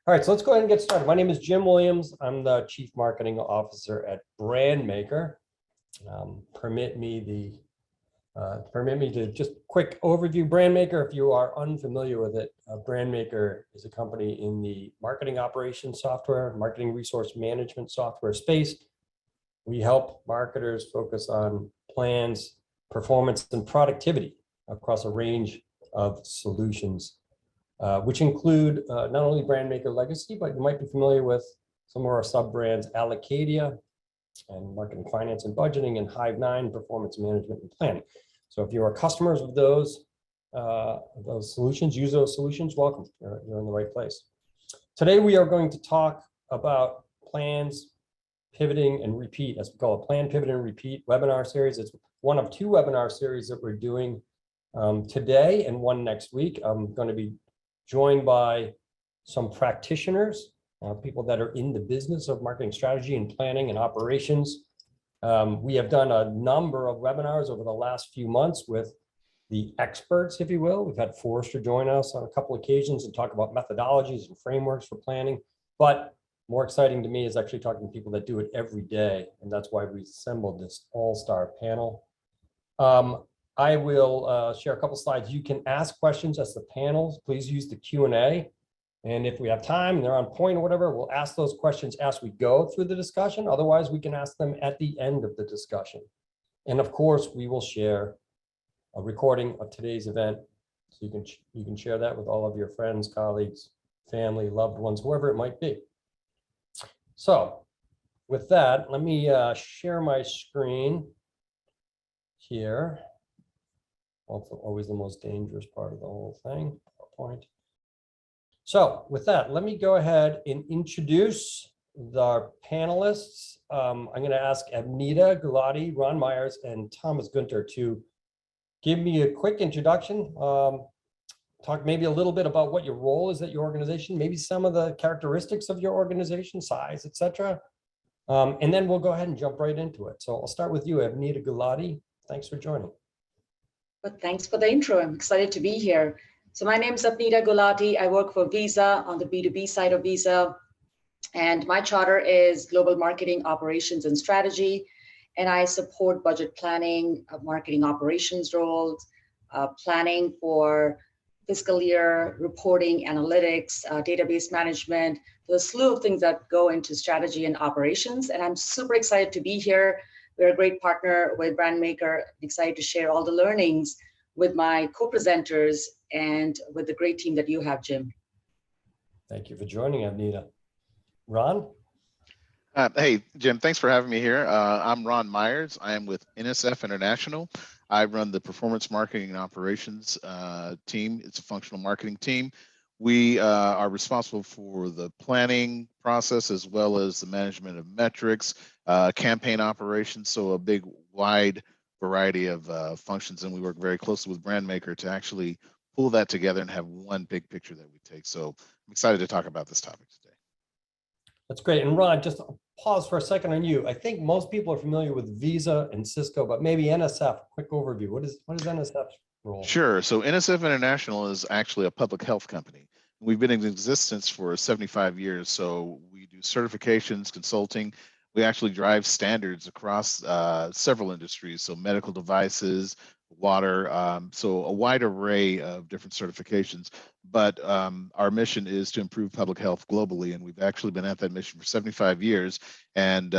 All right, so let's go ahead and get started. My name is Jim Williams. I'm the Chief Marketing Officer at Brandmaker. Permit me to just quick overview Brandmaker. If you are unfamiliar with it, Brandmaker is a company in the marketing operations software, marketing resource management software space. We help marketers focus on plans, performance, and productivity across a range of solutions, which include not only Brandmaker Legacy, but you might be familiar with some of our sub-brands, Allocadia and Marketing Finance and Budgeting, and Hive9 Performance Management and Planning. So if you are customers of those solutions, use those solutions, welcome, you're in the right place. Today we are going to talk about plans, pivoting, and repeat, as we call it, plan, pivot, and repeat webinar series. It's one of two webinar series that we're doing today and one next week. I'm going to be joined by some practitioners, people that are in the business of marketing strategy and planning and operations. We have done a number of webinars over the last few months with the experts, if you will. We've had Forrester join us on a couple of occasions and talk about methodologies and frameworks for planning. But more exciting to me is actually talking to people that do it every day. And that's why we assembled this all-star panel. I will share a couple slides. You can ask questions as the panel. Please use the Q&A. And if we have time and they're on point or whatever, we'll ask those questions as we go through the discussion. Otherwise, we can ask them at the end of the discussion. And of course, we will share a recording of today's event. So you can share that with all of your friends, colleagues, family, loved ones, whoever it might be. So with that, let me share my screen here. Also, always the most dangerous part of the whole thing, PowerPoint. So with that, let me go ahead and introduce the panelists. I'm going to ask Agneta Gulati, Ron Myers, and Thomas Gunter to give me a quick introduction. Talk maybe a little bit about what your role is at your organization, maybe some of the characteristics of your organization, size, etc. And then we'll go ahead and jump right into it. So I'll start with you, Agneta Gulati. Thanks for joining. But thanks for the intro. I'm excited to be here. So my name is Agneta Gulati. I work for Visa on the B2B side of Visa. And my charter is Global Marketing Operations and Strategy. And I support budget planning, marketing operations roles, planning for fiscal year, reporting, analytics, database management, the slew of things that go into strategy and operations. And I'm super excited to be here. We're a great partner with Brandmaker. Excited to share all the learnings with my co-presenters and with the great team that you have, Jim. Thank you for joining, Agneta. Ron? Hey, Jim, thanks for having me here. I'm Ron Myers. I am with NSF International. I run the performance marketing and operations team. It's a functional marketing team. We are responsible for the planning process as well as the management of metrics, campaign operations, so a big wide variety of functions, and we work very closely with Brandmaker to actually pull that together and have one big picture that we take. So I'm excited to talk about this topic today. That's great. And Ron, just pause for a second on you. I think most people are familiar with Visa and Cisco, but maybe NSF, quick overview. What is NSF's role? Sure. So NSF International is actually a public health company. We've been in existence for 75 years. So we do certifications, consulting. We actually drive standards across several industries. So medical devices, water, so a wide array of different certifications. But our mission is to improve public health globally. And we've actually been at that mission for 75 years. And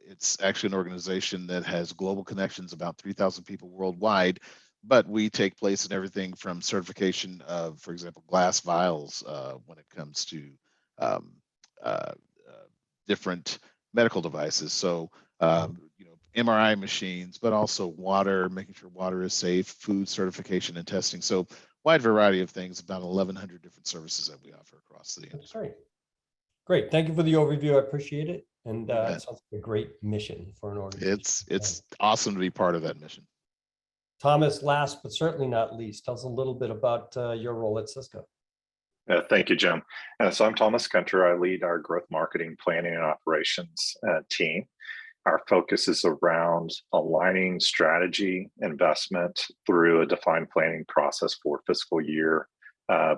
it's actually an organization that has global connections, about 3,000 people worldwide. But we take place in everything from certification of, for example, glass vials when it comes to different medical devices. So, MRI machines, but also water, making sure water is safe, food certification and testing. So wide variety of things, about 1,100 different services that we offer across the industry. That's great. Great. Thank you for the overview. I appreciate it. And it sounds like a great mission for an organization. It's awesome to be part of that mission. Thomas, last but certainly not least, tell us a little bit about your role at Cisco. Thank you, Jim. So I'm Thomas Gunter. I lead our growth marketing, planning, and operations team. Our focus is around aligning strategy investment through a defined planning process for fiscal year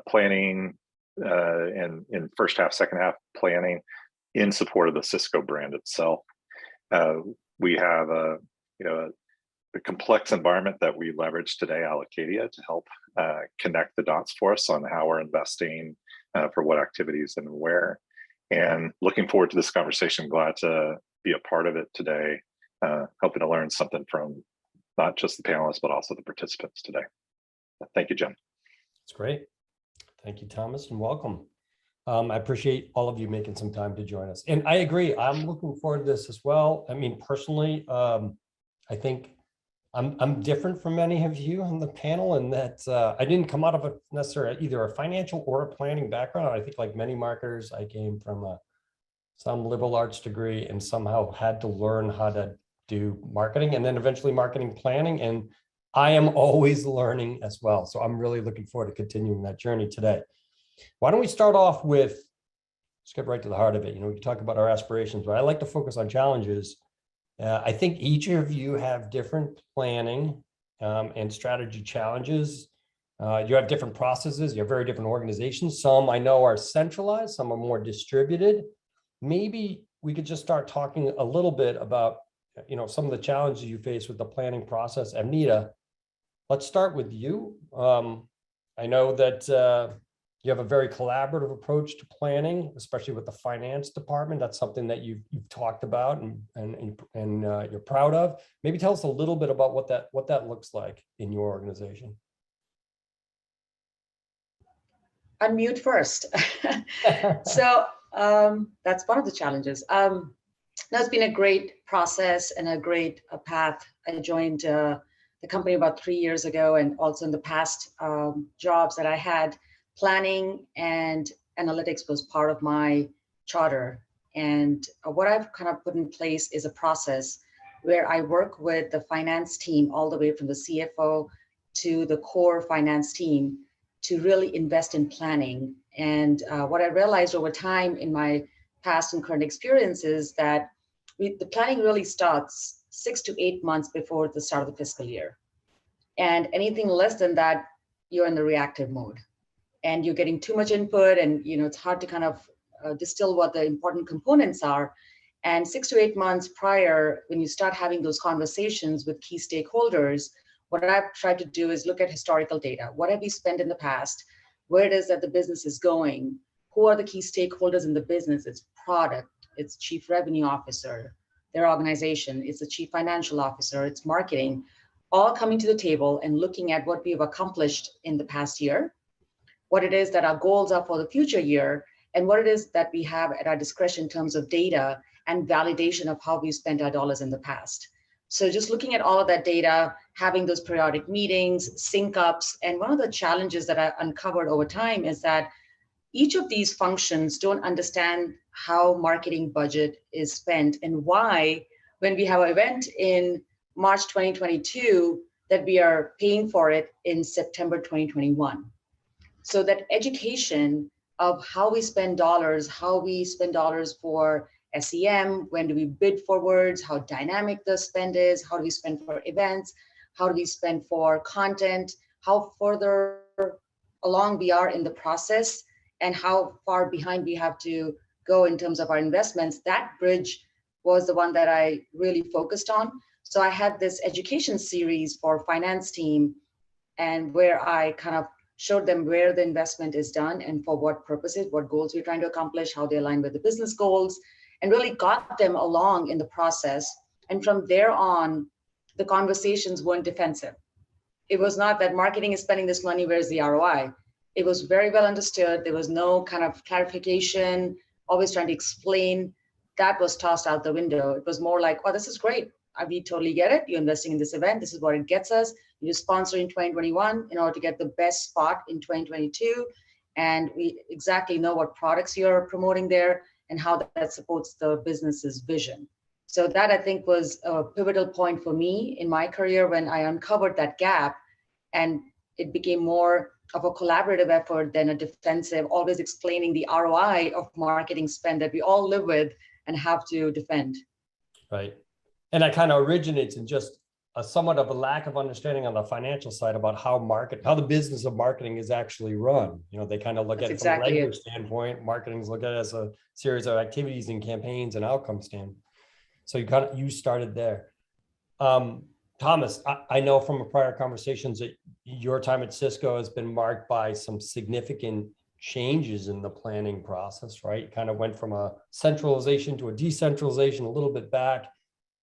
planning, in first half, second half planning in support of the Cisco brand itself. We have a complex environment that we leverage today, Allocadia, to help connect the dots for us on how we're investing for what activities and where. And looking forward to this conversation. Glad to be a part of it today, hoping to learn something from not just the panelists, but also the participants today. Thank you, Jim. That's great. Thank you, Thomas, and welcome. I appreciate all of you making some time to join us. And I agree, I'm looking forward to this as well. I mean, personally, I think I'm different from many of you on the panel in that I didn't come out of a necessarily either a financial or a planning background. I think like many marketers, I came from some liberal arts degree and somehow had to learn how to do marketing and then eventually marketing planning. And I am always learning as well. So I'm really looking forward to continuing that journey today. Why don't we start off with, let's get right to the heart of it. You know, we can talk about our aspirations, but I like to focus on challenges. I think each of you have different planning and strategy challenges. You have different processes, you have very different organizations. Some I know are centralized, some are more distributed. Maybe we could just start talking a little bit about, you know, some of the challenges you face with the planning process. Amnita, let's start with you. I know that you have a very collaborative approach to planning, especially with the finance department. That's something that you've talked about and you're proud of. Maybe tell us a little bit about what that looks like in your organization. Unmute first. So that's one of the challenges. That's been a great process and a great path. I joined the company about 3 years ago, and also in the past jobs that I had, planning and analytics was part of my charter. And what I've kind of put in place is a process where I work with the finance team all the way from the CFO to the core finance team to really invest in planning. And what I realized over time in my past and current experiences that the planning really starts 6 to 8 months before the start of the fiscal year. And anything less than that, you're in the reactive mode. And you're getting too much input, and it's hard to kind of distill what the important components are. And 6 to 8 months prior, when you start having those conversations with key stakeholders, what I've tried to do is look at historical data. What have we spent in the past? Where it is that the business is going? Who are the key stakeholders in the business? It's product, it's chief revenue officer, their organization, it's the chief financial officer, it's marketing, all coming to the table and looking at what we've accomplished in the past year, what it is that our goals are for the future year, and what it is that we have at our discretion in terms of data and validation of how we spent our dollars in the past. So just looking at all of that data, having those periodic meetings, sync ups, and one of the challenges that I uncovered over time is that each of these functions don't understand how marketing budget is spent and why, when we have an event in March 2022, that we are paying for it in September 2021. So that education of how we spend dollars for SEM, when do we bid for words, how dynamic the spend is, how do we spend for events, how do we spend for content, how further along we are in the process, and how far behind we have to go in terms of our investments. That bridge was the one that I really focused on. So I had this education series for finance team, and where I kind of showed them where the investment is done and for what purposes, what goals we're trying to accomplish, how they align with the business goals, and really got them along in the process. And from there on, the conversations weren't defensive. It was not that marketing is spending this money, where's the ROI? It was very well understood. There was no kind of clarification, always trying to explain. That was tossed out the window. It was more like, oh, this is great. We totally get it. You're investing in this event. This is what it gets us. You sponsor in 2021 in order to get the best spot in 2022. And we exactly know what products you're promoting there and how that supports the business's vision. So that, I think, was a pivotal point for me in my career when I uncovered that gap, and it became more of a collaborative effort than a defensive, always explaining the ROI of marketing spend that we all live with and have to defend. Right. And that kind of originates in just somewhat of a lack of understanding on the financial side about how the business of marketing is actually run. You know, they kind of look That's at it from a exactly language it. standpoint. Marketing's look at it as a series of activities and campaigns and outcome stand. So you started there. Thomas, I know from prior conversations that your time at Cisco has been marked by some significant changes in the planning process, right? You kind of went from a centralization to a decentralization, a little bit back.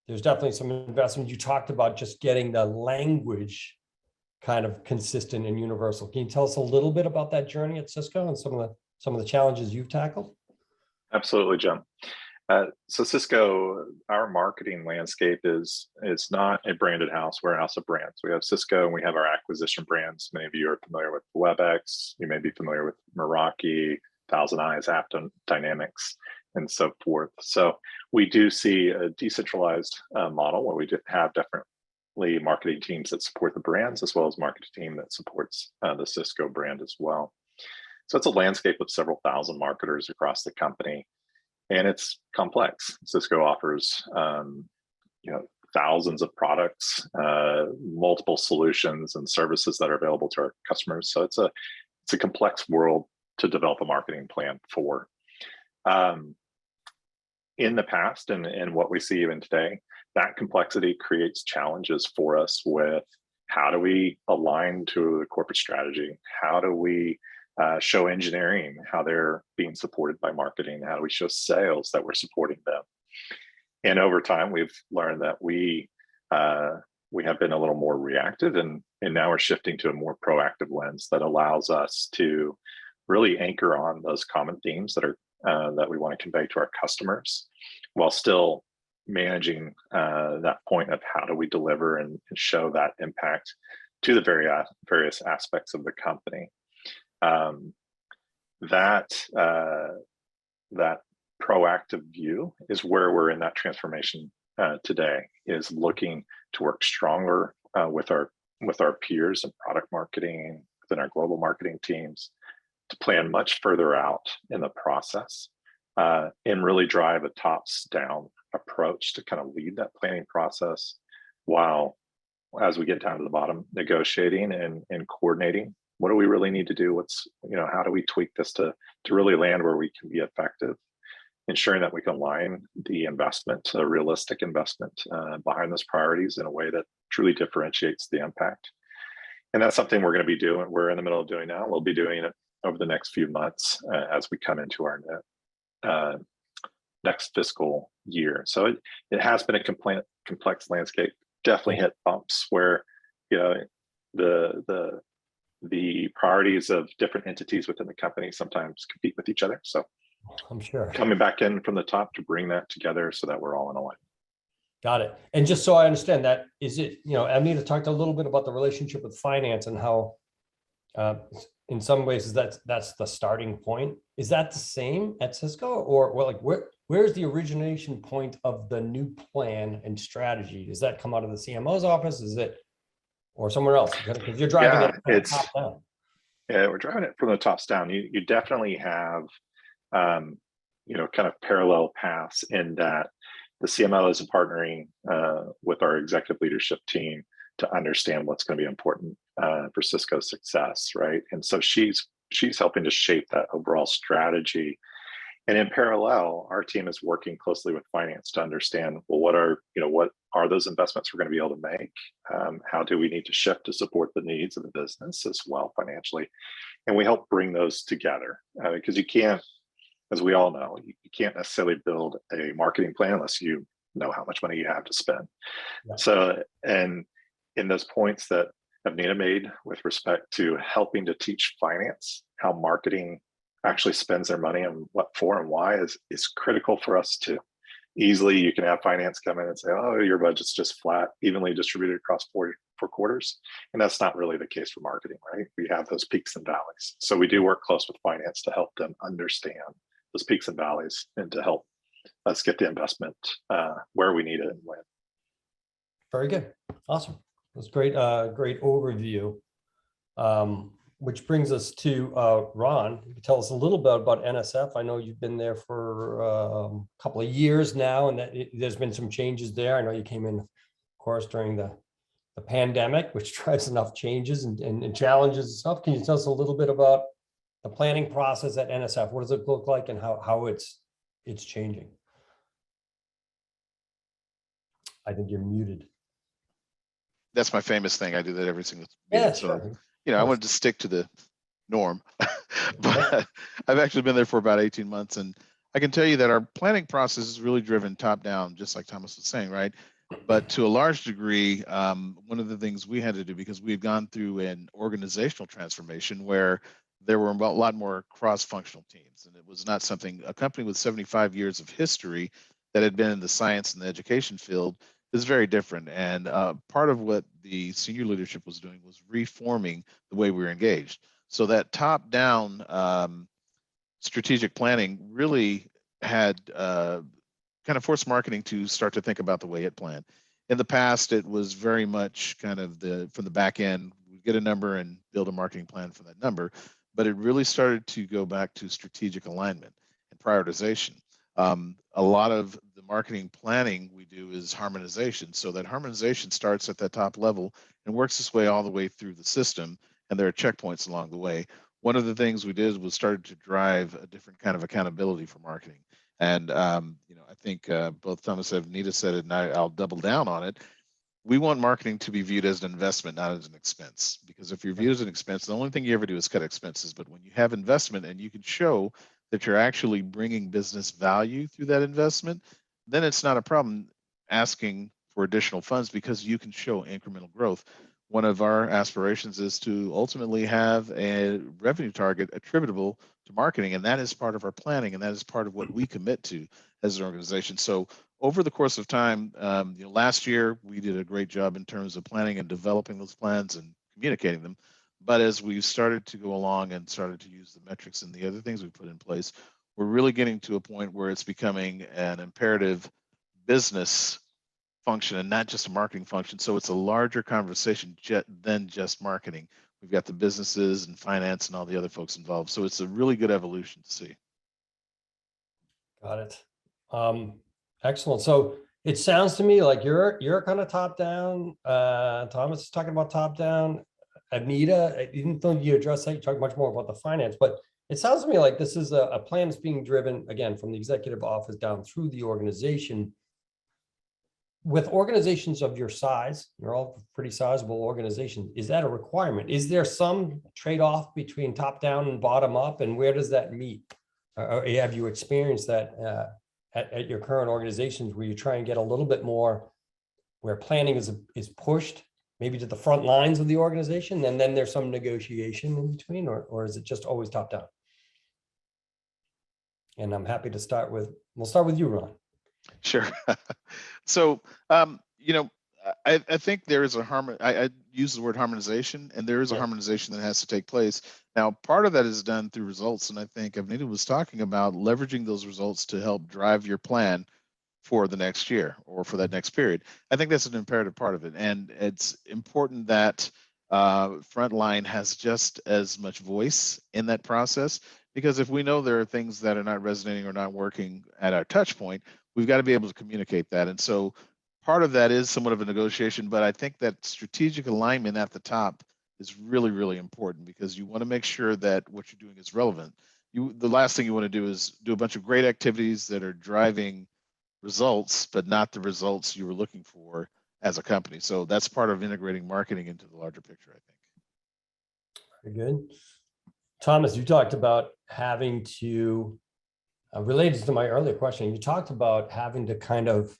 There's definitely some investment. You talked about just getting the language kind of consistent and universal. Can you tell us a little bit about that journey at Cisco and some of the challenges you've tackled? Absolutely, Jim. So Cisco, our marketing landscape is not a branded house. We're a house of brands. We have Cisco and we have our acquisition brands. Many of you are familiar with WebEx. You may be familiar with Meraki, Thousand Eyes, Dynamics, and so forth. So we do see a decentralized model where we have definitely marketing teams that support the brands as well as marketing team that supports the Cisco brand as well. So it's a landscape of several thousand marketers across the company. And it's complex. Cisco offers, thousands of products, multiple solutions and services that are available to our customers. So it's a complex world to develop a marketing plan for. In the past and what we see even today, that complexity creates challenges for us with how do we align to the corporate strategy? How do we show engineering how they're being supported by marketing? How do we show sales that we're supporting them? And over time, we've learned that we have been a little more reactive, and now we're shifting to a more proactive lens that allows us to really anchor on those common themes that are that we want to convey to our customers, while still managing that point of how do we deliver and show that impact to the various aspects of the company. That proactive view is where we're in that transformation today, is looking to work stronger with our peers in product marketing, within our global marketing teams, to plan much further out in the process and really drive a tops-down approach to kind of lead that planning process, while, as we get down to the bottom, negotiating and coordinating. What do we really need to do? How do we tweak this to really land where we can be effective, ensuring that we can align the investment, a realistic investment behind those priorities in a way that truly differentiates the impact. And that's something we're going to be doing. We're in the middle of doing now. We'll be doing it over the next few months as we come into our next fiscal year. So it has been a complex landscape. Definitely hit bumps where the priorities of different entities within the company sometimes compete with each other. So I'm sure coming back in from the top to bring that together so that we're all in alignment. Got it. And just so I understand that, is it, Anita talked a little bit about the relationship with finance and how in some ways that's the starting point. Is that the same at Cisco, or where's the origination point of the new plan and strategy? Does that come out of the CMO's office? Is it, or somewhere else? Because you're driving it from the top down. Yeah, we're driving it from the tops down. You definitely have, kind of parallel paths in that the CMO is partnering with our executive leadership team to understand what's going to be important for Cisco's success, right? And so she's helping to shape that overall strategy. And in parallel, our team is working closely with finance to understand, well, what are those investments we're going to be able to make? How do we need to shift to support the needs of the business as well financially? And we help bring those together because you can't, as we all know, you can't necessarily build a marketing plan unless you know how much money you have to spend. Yeah. So, and in those points that Anita made with respect to helping to teach finance how marketing actually spends their money and what for and why is critical for us too. Easily, you can have finance come in and say, oh, your budget's just flat, evenly distributed across four quarters. And that's not really the case for marketing, right? We have those peaks and valleys. So we do work close with finance to help them understand those peaks and valleys and to help us get the investment where we need it and when. Very good. Awesome. That's great. Great overview. Which brings us to Ron. You can tell us a little bit about NSF. I know you've been there for a couple of years now, and that there's been some changes there. I know you came in, of course, during the the pandemic, which drives enough changes and challenges and stuff. Can you tell us a little bit about the planning process at NSF? What does it look like and how it's changing? I think you're muted. That's my famous thing. I do that every single meeting. Yeah, So, sure. I wanted to stick to the norm, but I've actually been there for about 18 months. And I can tell you that our planning process is really driven top down, just like Thomas was saying, right? But to a large degree, one of the things we had to do, because we had gone through an organizational transformation where there were a lot more cross-functional teams. And it was not something, a company with 75 years of history that had been in the science and the education field is very different. And part of what the senior leadership was doing was reforming the way we were engaged. So that top-down strategic planning really had kind of forced marketing to start to think about the way it planned. In the past, it was very much kind of from the back end, we get a number and build a marketing plan for that number. But it really started to go back to strategic alignment and prioritization. A lot of the marketing planning we do is harmonization. So that harmonization starts at that top level and works its way all the way through the system. And there are checkpoints along the way. One of the things we did was started to drive a different kind of accountability for marketing. And I think both Thomas and Nita said it, and I'll double down on it. We want marketing to be viewed as an investment, not as an expense. Because if you're viewed as an expense, the only thing you ever do is cut expenses. But when you have investment and you can show that you're actually bringing business value through that investment, then it's not a problem asking for additional funds because you can show incremental growth. One of our aspirations is to ultimately have a revenue target attributable to marketing, and that is part of our planning, and that is part of what we commit to as an organization. So over the course of time, last year we did a great job in terms of planning and developing those plans and communicating them. But as we started to go along and started to use the metrics and the other things we put in place, we're really getting to a point where it's becoming an imperative business function and not just a marketing function. So it's a larger conversation than just marketing. We've got the businesses and finance and all the other folks involved. So it's a really good evolution to see. Got it. Excellent. So it sounds to me like you're kind of top down. Thomas is talking about top down. Anita, I didn't think you addressed that. You talked much more about the finance, but it sounds to me like this is a plan that's being driven again from the executive office down through the organization. With organizations of your size, you're all pretty sizable organizations. Is that a requirement? Is there some trade-off between top down and bottom up, and where does that meet? Or have you experienced that at your current organizations where you try and get a little bit more, where planning is pushed maybe to the front lines of the organization, and then there's some negotiation in between, or is it just always top down? And I'm happy to start with, we'll start with you, Ron. Sure. So, I think there is I use the word harmonization, and there is a harmonization that has to take place. Now, part of that is done through results, and I think Anita was talking about leveraging those results to help drive your plan for the next year or for that next period. I think that's an imperative part of it, and it's important that frontline has just as much voice in that process, because if we know there are things that are not resonating or not working at our touch point, we've got to be able to communicate that. And so part of that is somewhat of a negotiation, but I think that strategic alignment at the top is really, really important, because you want to make sure that what you're doing is relevant. The last thing you want to do is do a bunch of great activities that are driving results, but not the results you were looking for as a company. So that's part of integrating marketing into the larger picture, I think. Very good. Thomas, you talked about having to, related to my earlier question, you talked about having to kind of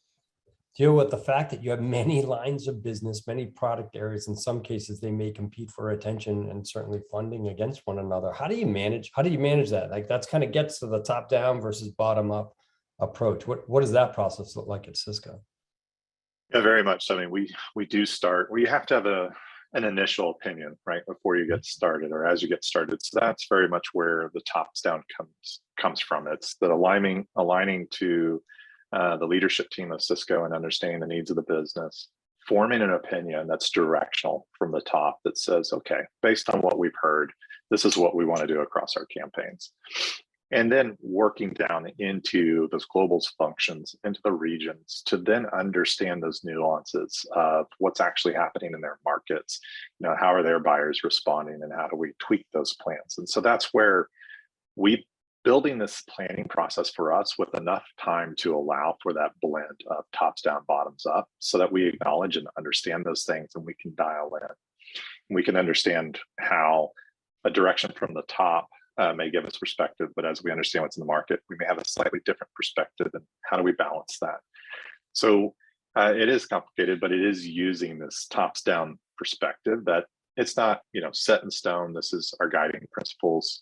deal with the fact that you have many lines of business, many product areas. In some cases, they may compete for attention and certainly funding against one another. How do you manage that? Like, that's kind of gets to the top down versus bottom up approach. What does that process look like at Cisco? Yeah, very much. I mean, we do start, we have to have an initial opinion, right, before you get started or as you get started. So that's very much where the tops down comes from. It's the aligning to the leadership team of Cisco and understanding the needs of the business, forming an opinion that's directional from the top that says, okay, based on what we've heard, this is what we want to do across our campaigns. and then working down into those global functions, into the regions, to then understand those nuances of what's actually happening in their markets. How are their buyers responding, and how do we tweak those plans? And so that's where we building this planning process for us with enough time to allow for that blend of tops down, bottoms up, so that we acknowledge and understand those things, and we can dial in. We can understand how a direction from the top may give us perspective, but as we understand what's in the market, we may have a slightly different perspective, and how do we balance that? So it is complicated, but it is using this tops down perspective that it's not, set in stone. This is our guiding principles.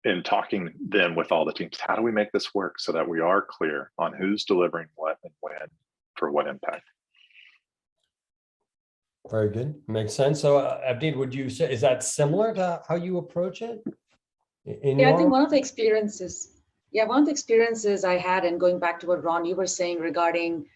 In talking then with all the teams, how do we make this work so that we are clear on who's delivering what and when for what impact? Very good. Makes sense. So Abdi, would you say, is that similar to how you approach it? I think one of the experiences I had, and going back to what Ron, you were saying regarding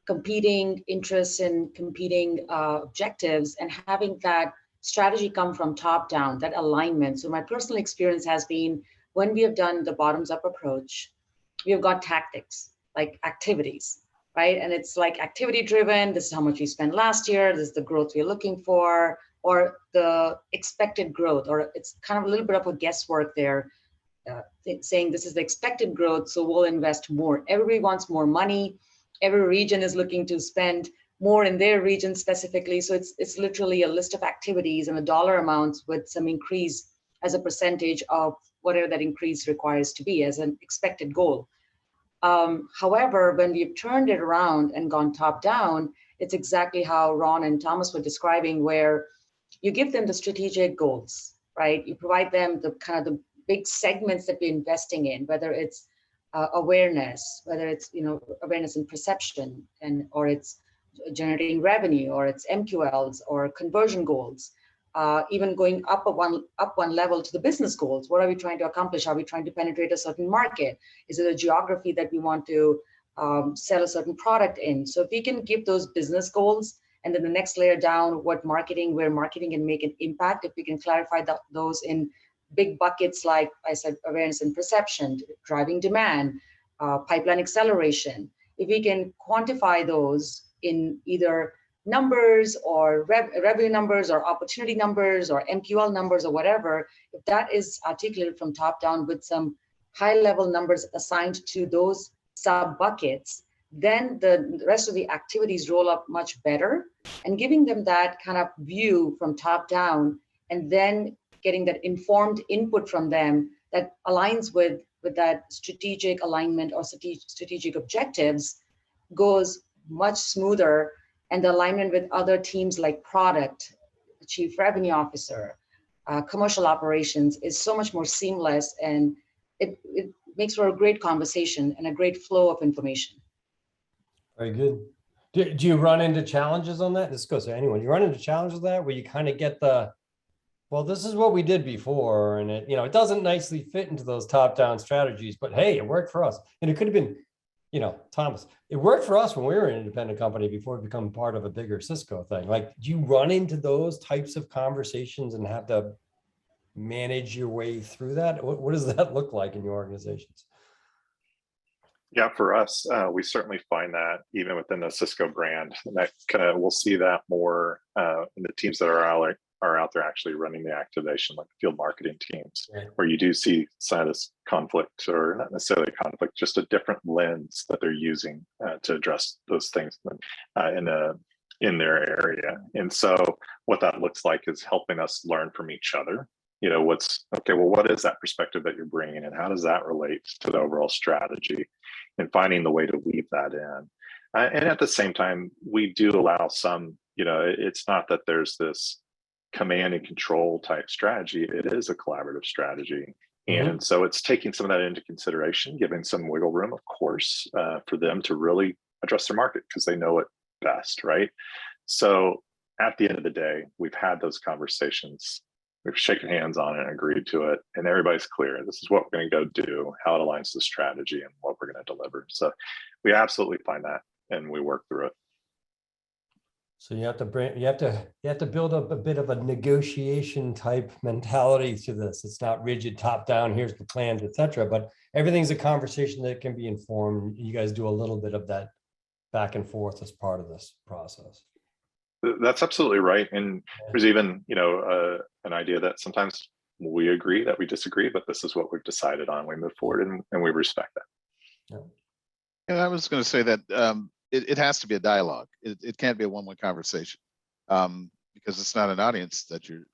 competing interests and competing objectives, and having that strategy come from top down, that alignment. So my personal experience has been, when we have done the bottoms up approach, we have got tactics, like activities, right? And it's like activity driven. This is how much we spent last year. This is the growth we're looking for, or the expected growth, or it's kind of a little bit of a guesswork there, saying this is the expected growth, so we'll invest more. Everybody wants more money. Every region is looking to spend more in their region specifically. So it's literally a list of activities and a dollar amounts with some increase as a percentage of whatever that increase requires to be as an expected goal. However, when we've turned it around and gone top down, it's exactly how Ron and Thomas were describing, where you give them the strategic goals, right? You provide them the kind of the big segments that we're investing in, whether it's awareness, whether it's awareness and perception, or it's generating revenue, or it's MQLs or conversion goals, even going up one level to the business goals. What are we trying to accomplish? Are we trying to penetrate a certain market? Is it a geography that we want to sell a certain product in? So if we can give those business goals, and then the next layer down, where marketing can make an impact, if we can clarify those in big buckets, like I said, awareness and perception, driving demand, pipeline acceleration. If we can quantify those in either numbers or revenue numbers or opportunity numbers or MQL numbers or whatever, if that is articulated from top down with some high level numbers assigned to those sub buckets, then the rest of the activities roll up much better, and giving them that kind of view from top down, and then getting that informed input from them that aligns with that strategic alignment or strategic objectives, goes much smoother. And the alignment with other teams like product, chief revenue officer, commercial operations is so much more seamless, and it makes for a great conversation and a great flow of information. Very good. Do you run into challenges on that? This goes to anyone. You run into challenges with that, where you kind of get well, this is what we did before, and it doesn't nicely fit into those top-down strategies, but hey, it worked for us. And it could have been, Thomas, it worked for us when we were an independent company before we become part of a bigger Cisco thing. Like, do you run into those types of conversations and have to manage your way through that? What does that look like in your organizations? Yeah, for us, we certainly find that even within the Cisco brand, and that we'll see that more in the teams that are out there actually running the activation, like field marketing teams, right, where you do see some of this conflict, or not necessarily conflict, just a different lens that they're using to address those things in their area. And so what that looks like is helping us learn from each other. What is that perspective that you're bringing, and how does that relate to the overall strategy, and finding the way to weave that in. And at the same time, we do allow some, it's not that there's this command and control type strategy. It is a collaborative strategy. Mm-hmm. And so it's taking some of that into consideration, giving some wiggle room, of course, for them to really address their market, because they know it best, right? So at the end of the day, we've had those conversations. We've shaken hands on it and agreed to it, and everybody's clear. This is what we're going to go do, how it aligns to the strategy, and what we're going to deliver. So we absolutely find that, and we work through it. So you have to build up a bit of a negotiation type mentality to this. It's not rigid top down, here's the plans, etc. But everything's a conversation that can be informed. You guys do a little bit of that back and forth as part of this process. That's absolutely right. And there's even, an idea that sometimes we agree that we disagree, but this is what we've decided on. We move forward and we respect that. Yeah. And I was going to say that it has to be a dialogue. It can't be a one-way conversation because it's not an audience that you're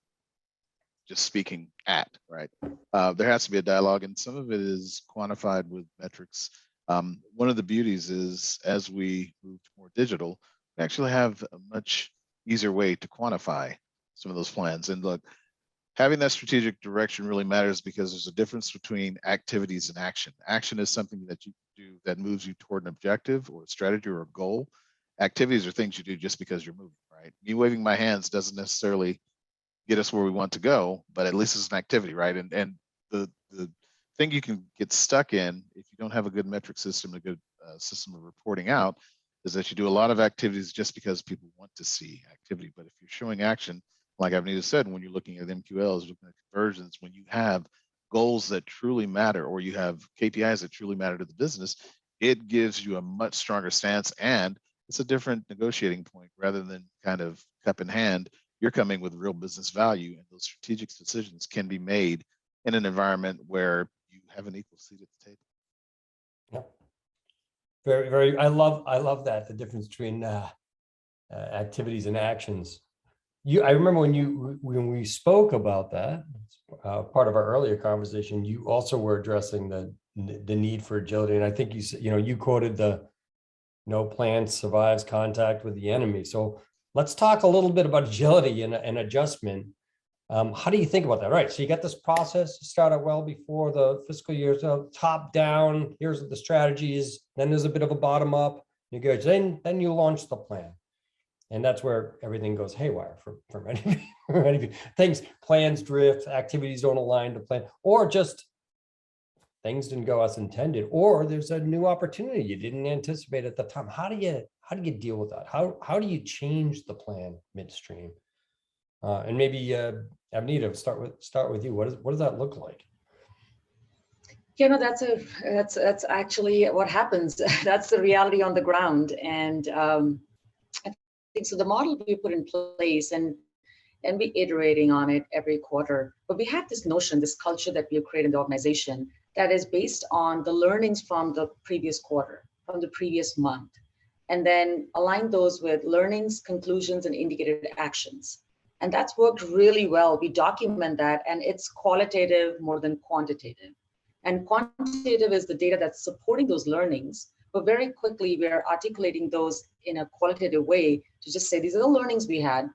just speaking at, right? There has to be a dialogue, and some of it is quantified with metrics. One of the beauties is as we move to more digital, we actually have a much easier way to quantify some of those plans. And look, having that strategic direction really matters because there's a difference between activities and action. Action is something that you do that moves you toward an objective or a strategy or a goal. Activities are things you do just because you're moving, right? Me waving my hands doesn't necessarily get us where we want to go, but at least it's an activity, right? And the thing you can get stuck in if you don't have a good metric system, a good system of reporting out, is that you do a lot of activities just because people want to see activity. But if you're showing action, like Avnita said, when you're looking at MQLs, looking at conversions, when you have goals that truly matter, or you have KPIs that truly matter to the business, it gives you a much stronger stance, and it's a different negotiating point rather than kind of cup in hand. You're coming with real business value, and those strategic decisions can be made in an environment where you have an equal seat at the table. Yep. Very, very. I love that, the difference between activities and actions. I remember when we spoke about that, part of our earlier conversation, you also were addressing the need for agility, and I think you quoted the no plan survives contact with the enemy. So let's talk a little bit about agility and adjustment. How do you think about that? All right, so you got this process started well before the fiscal year, so top down, here's the strategies, then there's a bit of a bottom up, you go, then you launch the plan. And that's where everything goes haywire for many things. Plans drift, activities don't align to plan, or just things didn't go as intended, or there's a new opportunity you didn't anticipate at the time. How do you deal with that? How do you change the plan midstream? And maybe Avnita, start with you. What does that look like? That's actually what happens. That's the reality on the ground. And I think so. The model we put in place and be iterating on it every quarter. But we have this notion, this culture that we have created in the organization that is based on the learnings from the previous quarter, from the previous month, and then align those with learnings, conclusions, and indicated actions. And that's worked really well. We document that, and it's qualitative more than quantitative. And quantitative is the data that's supporting those learnings, but very quickly we're articulating those in a qualitative way to just say, these are the learnings we had.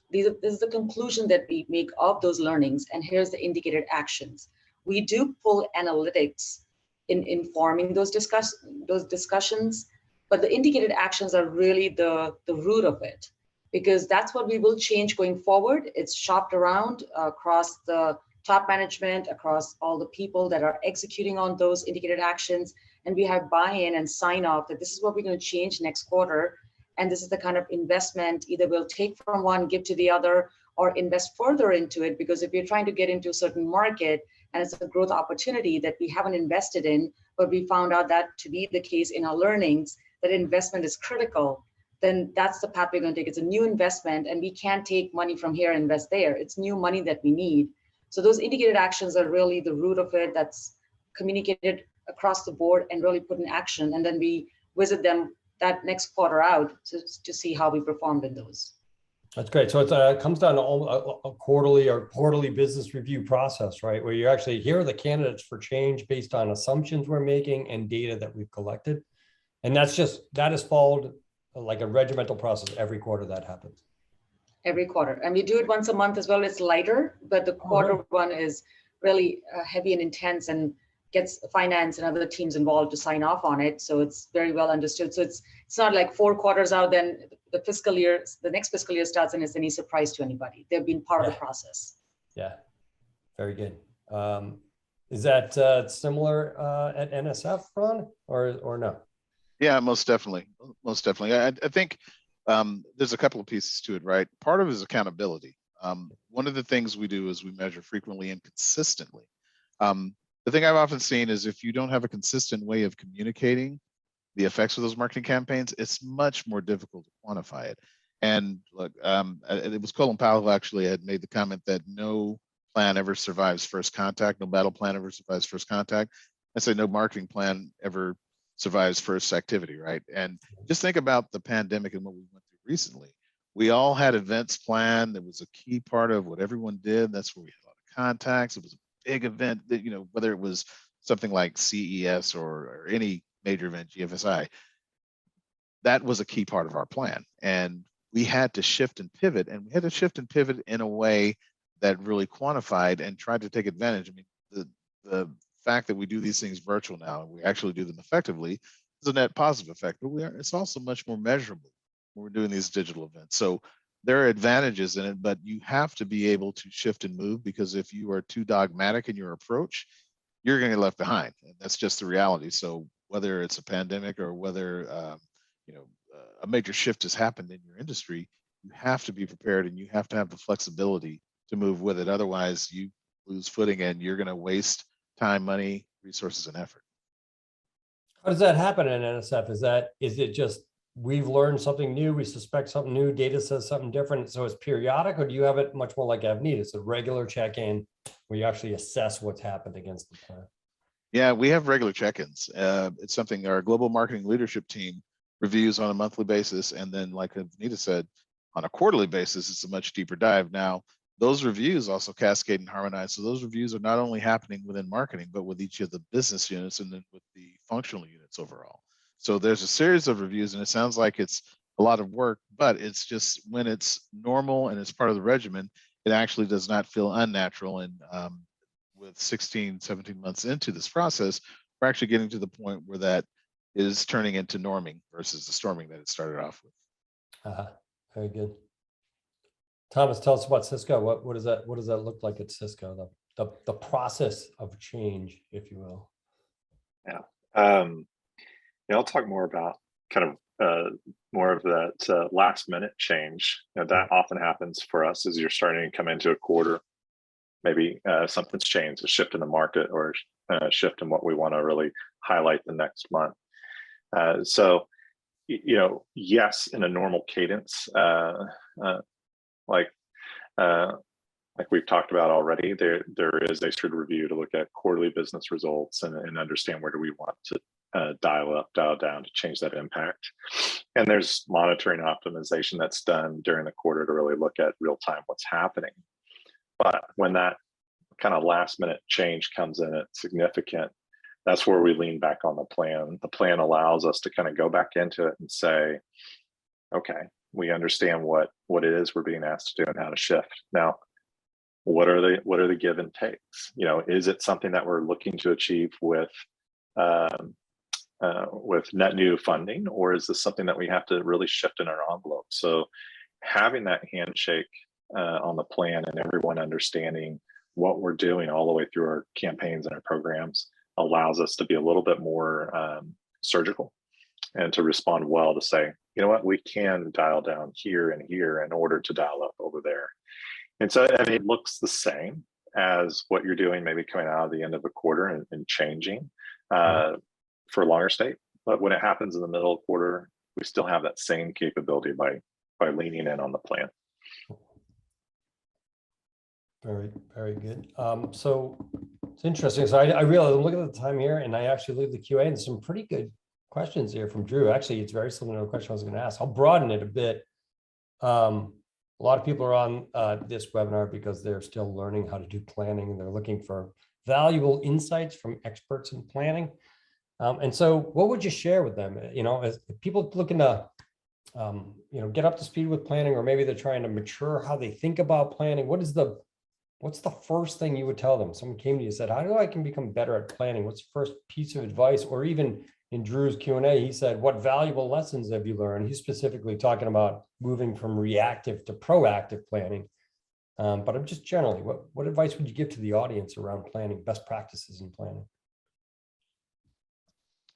This is the conclusion that we make of those learnings, and here's the indicated actions. We do pull analytics in informing those discussions, but the indicated actions are really the root of it, because that's what we will change going forward. It's shopped around across the top management, across all the people that are executing on those indicated actions, and we have buy-in and sign off that this is what we're going to change next quarter. And this is the kind of investment either we'll take from one, give to the other, or invest further into it. Because if you're trying to get into a certain market and it's a growth opportunity that we haven't invested in, but we found out that to be the case in our learnings, that investment is critical, then that's the path we're going to take. It's a new investment, and we can't take money from here and invest there. It's new money that we need. So those indicated actions are really the root of it, that's communicated across the board and really put in action. And then we visit them that next quarter out to see how we performed in those. That's great. So it comes down to a quarterly business review process, right? Where you actually, here are the candidates for change based on assumptions we're making and data that we've collected. And that is followed like a regimental process every quarter that happens. Every quarter. And we do it once a month as well. It's lighter, but the quarter one is really heavy and intense and gets finance and other teams involved to sign off on it. So it's very well understood. So it's not like 4 quarters out, then the next fiscal year starts and it's any surprise to anybody. They've been part of the process. Yeah, very good. Is that similar at NSF, Ron, or no? Yeah, most definitely. Most definitely. I think there's a couple of pieces to it, right? Part of it is accountability. One of the things we do is we measure frequently and consistently. The thing I've often seen is if you don't have a consistent way of communicating the effects of those marketing campaigns, it's much more difficult to quantify it. And look, it was Colin Powell who actually had made the comment that no plan ever survives first contact, no battle plan ever survives first contact. I say no marketing plan ever survives first activity, right? And just think about the pandemic and what we went through recently. We all had events planned. That was a key part of what everyone did. That's where we had a lot of contacts. It was a big event that, you know, whether it was something like CES or any major event, GFSI, that was a key part of our plan. And we had to shift and pivot, and we had to shift and pivot in a way that really quantified and tried to take advantage. I mean, the fact that we do these things virtual now and we actually do them effectively is a net positive effect, but it's also much more measurable when we're doing these digital events. So there are advantages in it, but you have to be able to shift and move, because if you are too dogmatic in your approach, you're going to get left behind. And that's just the reality. So whether it's a pandemic or whether a major shift has happened in your industry, you have to be prepared and you have to have the flexibility to move with it. Otherwise, you lose footing and you're going to waste time, money, resources, and effort. How does that happen in NSF? Is it just we've learned something new, we suspect something new, data says something different, so it's periodic, or do you have it much more like Avneet? It's a regular check-in where you actually assess what's happened against the plan? Yeah, we have regular check-ins. It's something our global marketing leadership team reviews on a monthly basis, and then, like Anita said, on a quarterly basis, it's a much deeper dive. Now, those reviews also cascade and harmonize. So those reviews are not only happening within marketing, but with each of the business units and then with the functional units overall. So there's a series of reviews, and it sounds like it's a lot of work, but it's just when it's normal and it's part of the regimen, it actually does not feel unnatural. And with 16, 17 months into this process, we're actually getting to the point where that is turning into norming versus the storming that it started off with. Very good. Thomas, tell us about Cisco. What does that look like at Cisco? The process of change, if you will. Yeah. I'll talk more about kind of more of that last minute change. That often happens for us as you're starting to come into a quarter. Maybe something's changed, a shift in the market or a shift in what we want to really highlight the next month. So, yes, in a normal cadence, like we've talked about already, there is a strict review to look at quarterly business results and understand where do we want to dial up, dial down to change that impact. And there's monitoring optimization that's done during the quarter to really look at real time what's happening. But when that kind of last minute change comes in, it's significant. That's where we lean back on the plan. The plan allows us to kind of go back into it and say, okay, we understand what it is we're being asked to do and how to shift. Now, what are the give and takes? Is it something that we're looking to achieve with net new funding, or is this something that we have to really shift in our envelope? So having that handshake on the plan and everyone understanding what we're doing all the way through our campaigns and our programs allows us to be a little bit more surgical and to respond well to say, you know what, we can dial down here and here in order to dial up over there. And so it looks the same as what you're doing maybe coming out of the end of a quarter and changing for longer state. But when it happens in the middle of the quarter, we still have that same capability by leaning in on the plan. Very, very good. So it's interesting. So I realize I'm looking at the time here, and I actually leave the QA and some pretty good questions here from Drew. Actually, it's very similar to the question I was going to ask. I'll broaden it a bit. A lot of people are on this webinar because they're still learning how to do planning, and they're looking for valuable insights from experts in planning. And so what would you share with them? As people looking to, get up to speed with planning, or maybe they're trying to mature how they think about planning. What's the first thing you would tell them? Someone came to you and said, how do I can become better at planning? What's the first piece of advice? Or even in Drew's Q&A, he said, what valuable lessons have you learned? He's specifically talking about moving from reactive to proactive planning. But I'm just generally, what advice would you give to the audience around planning, best practices in planning?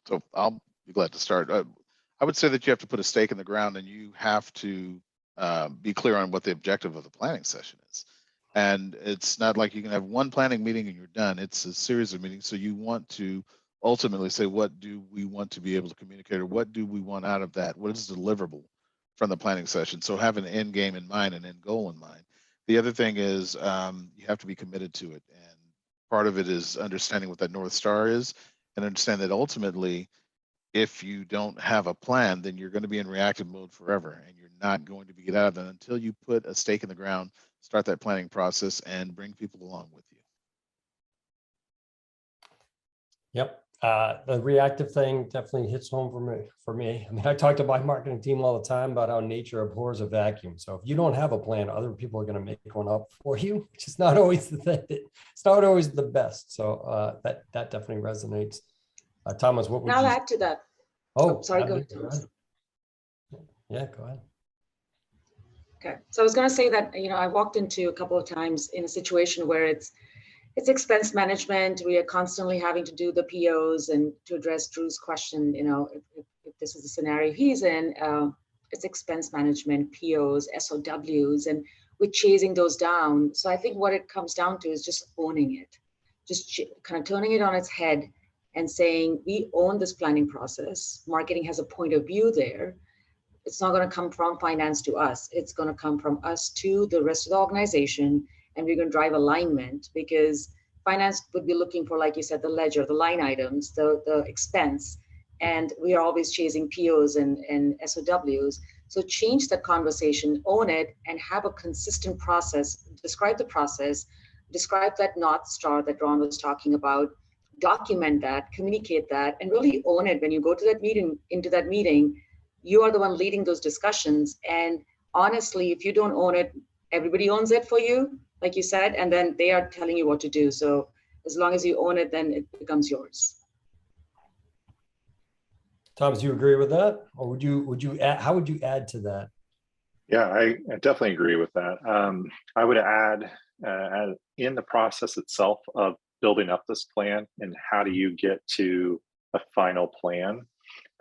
So I'll be glad to start. I would say that you have to put a stake in the ground, and you have to be clear on what the objective of the planning session is. And it's not like you can have one planning meeting and you're done. It's a series of meetings. So you want to ultimately say, what do we want to be able to communicate, or what do we want out of that? What is deliverable from the planning session? So have an end game in mind, an end goal in mind. The other thing is you have to be committed to it. And part of it is understanding what that North Star is, and understand that ultimately, if you don't have a plan, then you're going to be in reactive mode forever, and you're not going to get out of that until you put a stake in the ground, start that planning process, and bring people along with you. Yep. The reactive thing definitely hits home for me. I mean, I talk to my marketing team all the time about how nature abhors a vacuum. So if you don't have a plan, other people are going to make one up for you, which is not always the thing. It's not always the best. So that definitely resonates. Thomas, what would I'll you add to that. Oh, Sorry, go ahead, go Thomas. ahead. Yeah, go ahead. Okay, so I was going to say that, I walked into a couple of times in a situation where it's expense management. We are constantly having to do the POs, and to address Drew's question, if this is the scenario he's in, it's expense management, POs, SOWs, and we're chasing those down. So I think what it comes down to is just owning it, just kind of turning it on its head and saying, we own this planning process. Marketing has a point of view there. It's not going to come from finance to us. It's going to come from us to the rest of the organization, and we're going to drive alignment, because finance would be looking for, like you said, the ledger, the line items, the expense, and we are always chasing POs and SOWs. So change that conversation, own it, and have a consistent process. Describe the process, describe that North Star that Ron was talking about, document that, communicate that, and really own it. When you go to that meeting, you are the one leading those discussions. And honestly, if you don't own it, everybody owns it for you, like you said, and then they are telling you what to do. So as long as you own it, then it becomes yours. Thomas, you agree with that? Or would you add, how would you add to that? Yeah, I definitely agree with that. I would add in the process itself of building up this plan, and how do you get to a final plan?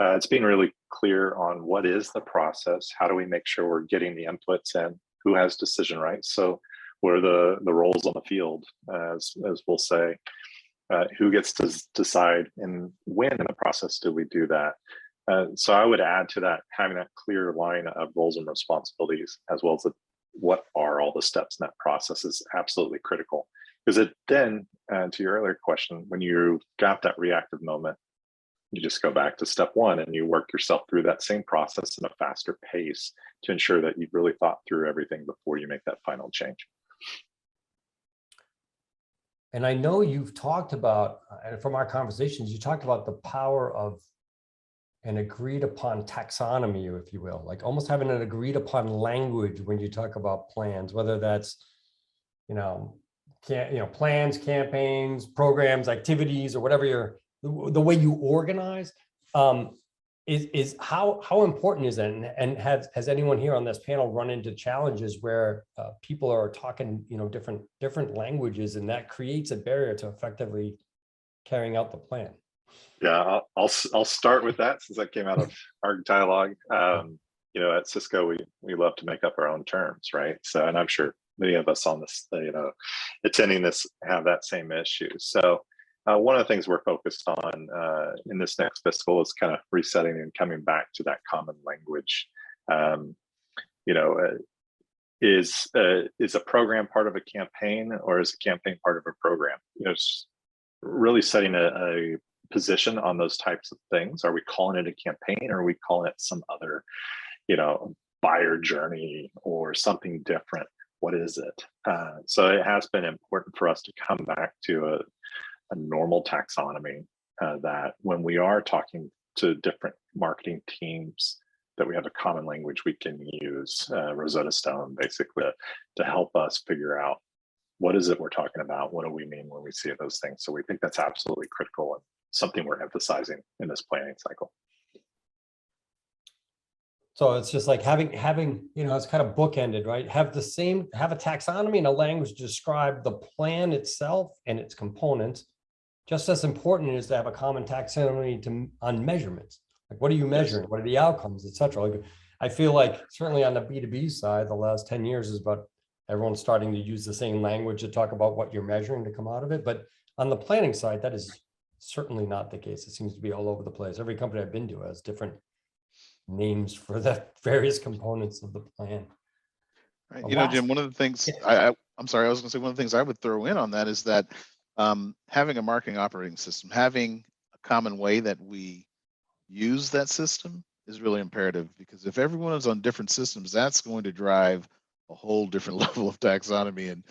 It's being really clear on what is the process. How do we make sure we're getting the inputs in? Who has decision rights? So what are the roles on the field, as we'll say? Who gets to decide, and when in the process do we do that? So I would add to that, having that clear line of roles and responsibilities, as well as what are all the steps in that process, is absolutely critical. Because it then, to your earlier question, when you got that reactive moment, you just go back to step one and you work yourself through that same process in a faster pace to ensure that you've really thought through everything before you make that final change. And I know you've talked about, and from our conversations, you talked about the power of an agreed upon taxonomy, if you will, like almost having an agreed upon language when you talk about plans, whether that's, plans, campaigns, programs, activities, or whatever the way you organize, is how important is that? And has anyone here on this panel run into challenges where people are talking, different languages, and that creates a barrier to effectively carrying out the plan? Yeah, I'll start with that, since that came out of our dialogue. At Cisco, we love to make up our own terms, right? So, and I'm sure many of us on this, attending this, have that same issue. So one of the things we're focused on in this next fiscal is kind of resetting and coming back to that common language. Is a program part of a campaign, or is a campaign part of a program? It's really setting a position on those types of things. Are we calling it a campaign, or are we calling it some other, buyer journey or something different? What is it? So it has been important for us to come back to a normal taxonomy, that when we are talking to different marketing teams, that we have a common language we can use, Rosetta Stone, basically, to help us figure out what is it we're talking about? What do we mean when we see those things? So we think that's absolutely critical, and something we're emphasizing in this planning cycle. So it's just like having, it's kind of bookended, right? Have a taxonomy and a language to describe the plan itself and its components. Just as important is to have a common taxonomy on measurements. Like, what are you measuring? What are the outcomes, et cetera? Like, I feel like certainly on the B2B side, the last 10 years is about everyone's starting to use the same language to talk about what you're measuring to come out of it. But on the planning side, that is certainly not the case. It seems to be all over the place. Every company I've been to has different names for the various components of the plan. Right. You know, Jim, one of the things I'm sorry, I was going to say one of the things I would throw in on that is that having a marketing operating system, having a common way that we use that system is really imperative, because if everyone is on different systems, that's going to drive a whole different level of taxonomy. And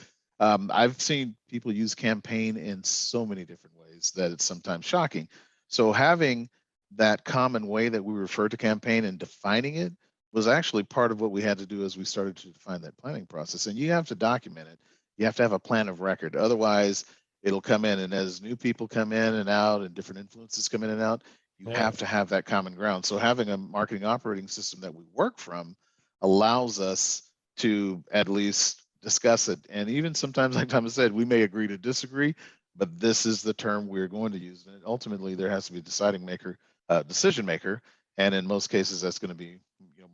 I've seen people use campaign in so many different ways that it's sometimes shocking. So having that common way that we refer to campaign and defining it was actually part of what we had to do as we started to define that planning process. And you have to document it. You have to have a plan of record. Otherwise, it'll come in. And as new people come in and out and different influences come in and out, you have to have that common ground. So having a marketing operating system that we work from allows us to at least discuss it. And even sometimes, like Thomas said, we may agree to disagree, but this is the term we're going to use. And ultimately, there has to be a decision maker. And in most cases, that's going to be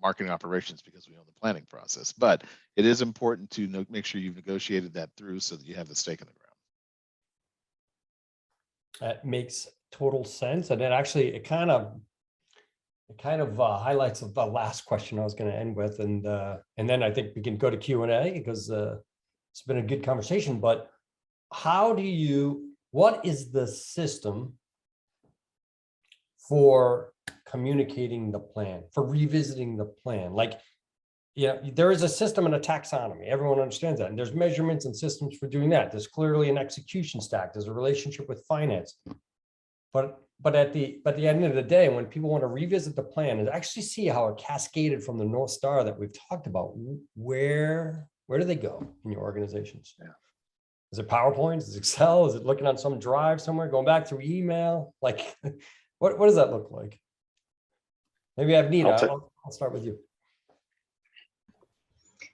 marketing operations, because we own the planning process. But it is important to make sure you've negotiated that through so that you have the stake in the ground. That makes total sense. And it kind of highlights the last question I was going to end with. And then I think we can go to Q&A, because it's been a good conversation. But what is the system for communicating the plan, for revisiting the plan? Like, there is a system and a taxonomy. Everyone understands that. And there's measurements and systems for doing that. There's clearly an execution stack. There's a relationship with finance. But at the end of the day, when people want to revisit the plan and actually see how it cascaded from the North Star that we've talked about, where do they go in your organizations? Yeah. Is it PowerPoint? Is it Excel? Is it looking on some drive somewhere, going back through email? Like, what does that look like? Maybe Avneet, I'll start with you.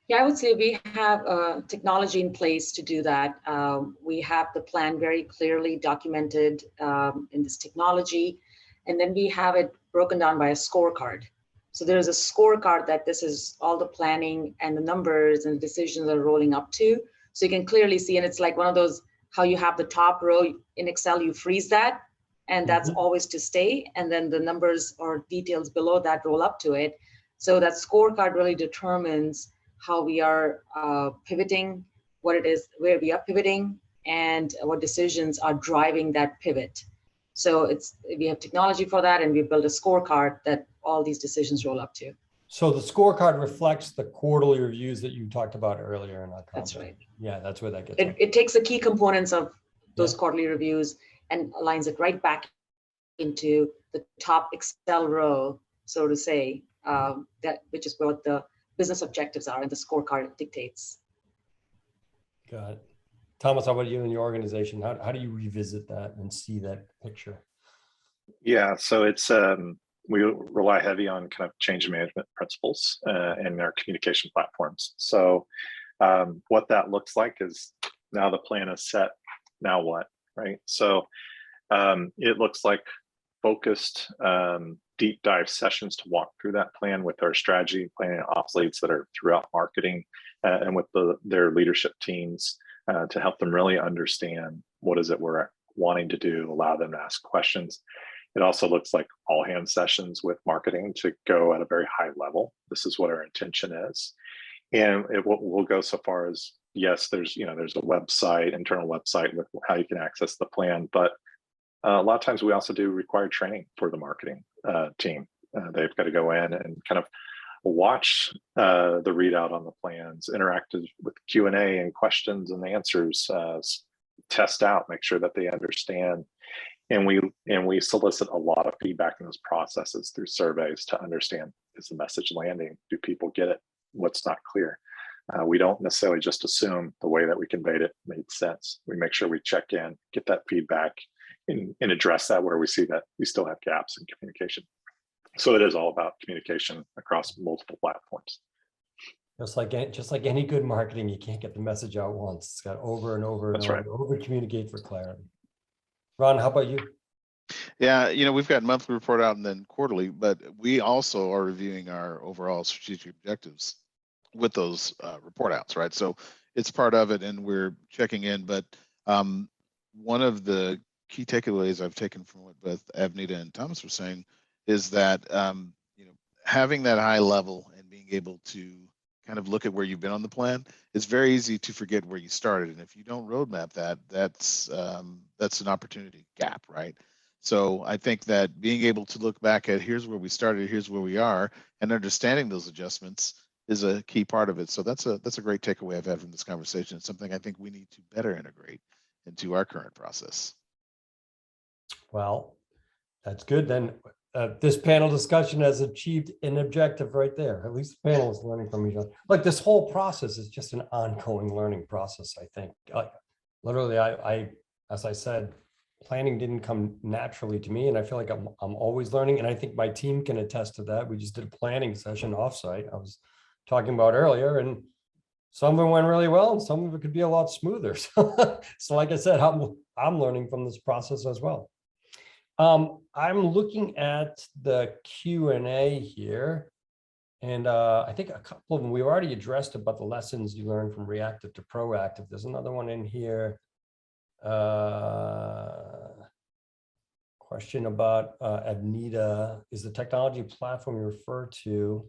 Yeah, I would say we have technology in place to do that. We have the plan very clearly documented in this technology, and then we have it broken down by a scorecard. So there's a scorecard that this is all the planning and the numbers and the decisions are rolling up to. So you can clearly see, and it's like one of those, how you have the top row in Excel, you freeze that, and that's always to stay. And then the numbers or details below that roll up to it. So that scorecard really determines how we are pivoting, what it is, where we are pivoting, and what decisions are driving that pivot. So we have technology for that, and we build a scorecard that all these decisions roll up to. So the scorecard reflects the quarterly reviews that you talked about earlier in our conversation. That's right. Yeah, that's where that gets. It takes the key components of those quarterly reviews and aligns it right back into the top Excel row, so to say, which is what the business objectives are, and the scorecard dictates. Got it. Thomas, how about you and your organization? How do you revisit that and see that picture? Yeah, so it's we rely heavy on kind of change management principles in our communication platforms. So what that looks like is, now the plan is set, now what, right? So it looks like focused deep dive sessions to walk through that plan with our strategy, planning, and ops leads that are throughout marketing and with their leadership teams to help them really understand what is it we're wanting to do, allow them to ask questions. It also looks like all hands sessions with marketing to go at a very high level. This is what our intention is. And it will go so far as, yes, there's a website, internal website with how you can access the plan, but a lot of times we also do required training for the marketing team. They've got to go in and kind of watch the readout on the plans, interact with Q&A and questions and answers, test out, make sure that they understand. And we solicit a lot of feedback in those processes through surveys to understand, is the message landing? Do people get it? What's not clear? We don't necessarily just assume the way that we conveyed it made sense. We make sure we check in, get that feedback, and address that where we see that we still have gaps in communication. So it is all about communication across multiple platforms. Just like any good marketing, you can't get the message out once. It's got over and over and over, over communicate for clarity. Ron, how about you? Yeah, we've got monthly report out and then quarterly, but we also are reviewing our overall strategic objectives with those report outs, right? So it's part of it, and we're checking in. But one of the key takeaways I've taken from what both Avnita and Thomas were saying is that having that high level and being able to kind of look at where you've been on the plan, it's very easy to forget where you started. And if you don't roadmap that, that's an opportunity gap, right? So I think that being able to look back at here's where we started, here's where we are, and understanding those adjustments is a key part of it. So that's a great takeaway I've had from this conversation. It's something I think we need to better integrate into our current process. Well, that's good. Then this panel discussion has achieved an objective right there. At least the panel is learning from each other. Like this whole process is just an ongoing learning process, I think. Literally, as I said, planning didn't come naturally to me, and I feel like I'm always learning, and I think my team can attest to that. We just did a planning session offsite I was talking about earlier, and some of it went really well, and some of it could be a lot smoother. So like I said, I'm learning from this process as well. I'm looking at the Q&A here, and I think a couple of them we've already addressed about the lessons you learned from reactive to proactive. There's another one in here. Question about Avnita. Is the technology platform you refer to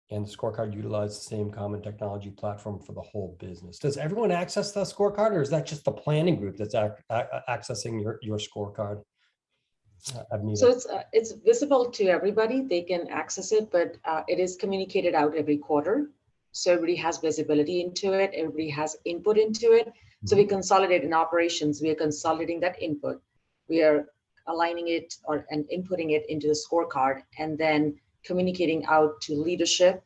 and the scorecard utilize the same common technology platform for the whole business? Does everyone access the scorecard, or is that just the planning group that's accessing your scorecard? So it's visible to everybody. They can access it, but it is communicated out every quarter. So everybody has visibility into it. Everybody has input into it. So we consolidate in operations. We are consolidating that input. We are aligning it and inputting it into the scorecard, and then communicating out to leadership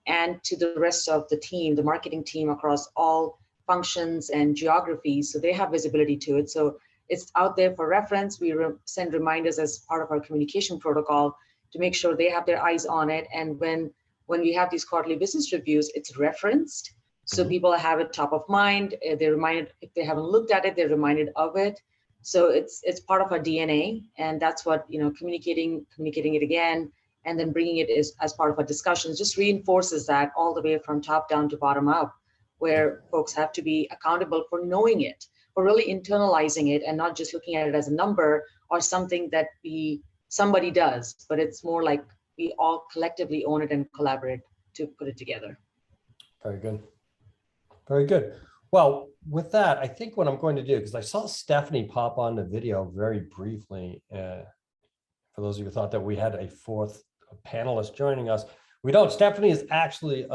and to the rest of the team, the marketing team across all functions and geographies. So they have visibility to it. So it's out there for reference. We send reminders as part of our communication protocol to make sure they have their eyes on it. And when we have these quarterly business reviews, it's referenced. So people have it top of mind. They're reminded, if they haven't looked at it, they're reminded of it. So it's part of our DNA. And that's what, communicating it again, and then bringing it as part of our discussions just reinforces that all the way from top down to bottom up, where folks have to be accountable for knowing it, for really internalizing it, and not just looking at it as a number or something that somebody does, but it's more like we all collectively own it and collaborate to put it together. Very good. Very good. Well, with that, I think what I'm going to do, because I saw Stephanie pop on the video very briefly, for those of you who thought that we had a fourth panelist joining us, we don't. Stephanie is actually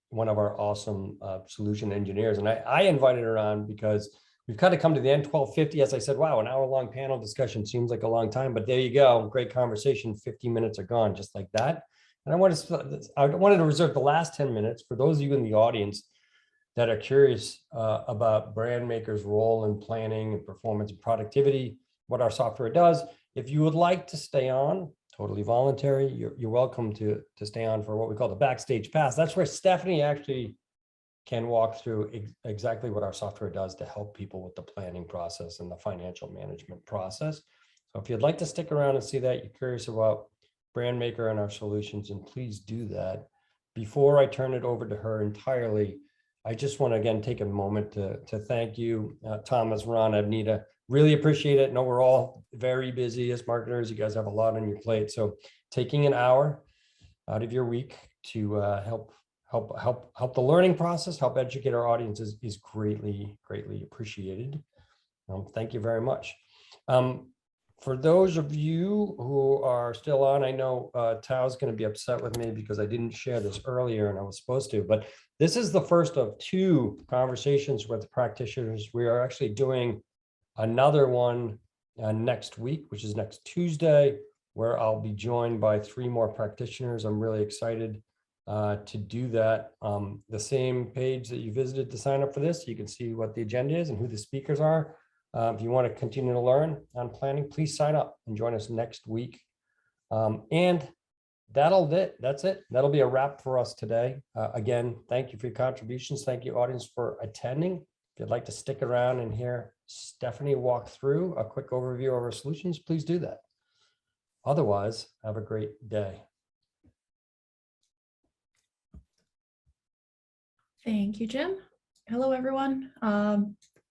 one of our awesome solution engineers, and I invited her on because we've kind of come to the end. 12:50, as I said, wow, an hour-long panel discussion seems like a long time, but there you go, great conversation. 15 minutes are gone just like that. And I wanted to reserve the last 10 minutes for those of you in the audience that are curious about Brandmaker's role in planning and performance and productivity, what our software does. If you would like to stay on, totally voluntary, you're welcome to stay on for what we call the backstage pass. That's where Stephanie actually can walk through exactly what our software does to help people with the planning process and the financial management process. So if you'd like to stick around and see that, you're curious about Brandmaker and our solutions, and please do that. Before I turn it over to her entirely, I just want to again take a moment to thank you, Thomas, Ron, Avnita. Really appreciate it. I know we're all very busy as marketers. You guys have a lot on your plate. So taking an hour out of your week to help the learning process, help educate our audiences is greatly appreciated. Thank you very much. For those of you who are still on, I know Tao's going to be upset with me because I didn't share this earlier and I was supposed to, but this is the first of 2 conversations with practitioners. We are actually doing another one next week, which is next Tuesday, where I'll be joined by 3 more practitioners. I'm really excited to do that. The same page that you visited to sign up for this, you can see what the agenda is and who the speakers are. If you want to continue to learn on planning, please sign up and join us next week. And that's it. That'll be a wrap for us today. Again, thank you for your contributions. Thank you, audience, for attending. If you'd like to stick around and hear Stephanie walk through a quick overview of our solutions, please do that. Otherwise, have a great day. Thank you, Jim. Hello, everyone.